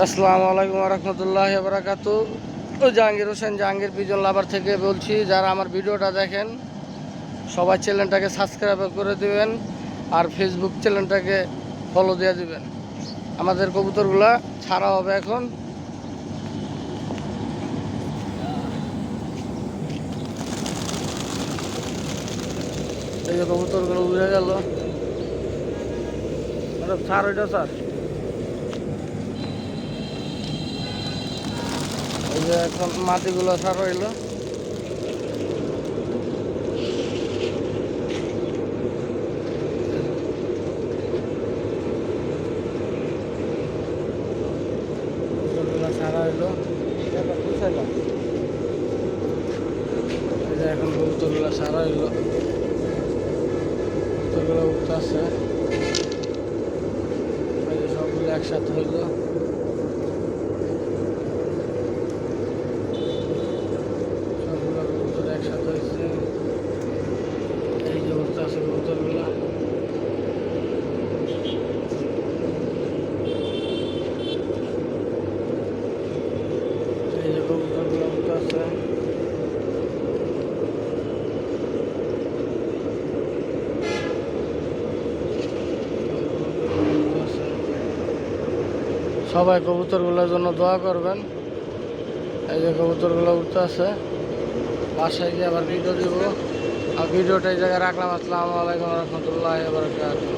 আসসালামু আলাইকুম রহমতুল্লাহ বারাকাতু। জাহাঙ্গীর হোসেন, জাহাঙ্গীর পিজন লাভার থেকে বলছি। যারা আমার ভিডিওটা দেখেন সবাই চ্যানেলটাকে সাবস্ক্রাইব করে দিবেন আর ফেসবুক চ্যানেলটাকে ফলো দিয়ে দিবেন। আমাদের কবুতরগুলা ছাড়া হবে এখন। এই যে কবুতরগুলো উড়ে গেল। স্যার ওইটা স্যার, এই যে এখন মাটিগুলো সার হইলো। সারা হইলো, এই যে এখন কবুতরগুলো সারা হইলো, কবুতরগুলো উঠতে আছে। এই যে সবগুলো একসাথে হইলো। সবগুলো কবুতর একসাথে হয়েছে। এই যে উঠতে আছে কবুতরগুলো। এই যে কবুতরগুলো উঠতে আছে। সবাই কবুতরগুলোর জন্য দোয়া করবেন। এই যে কবুতরগুলো উঠতে আছে। বাসায় গিয়ে আবার ভিডিও দিব। আর ভিডিওটা এই জায়গায় রাখলাম। আসসালামু আলাইকুম রহমতুল্লাহ বারাকাতুহু।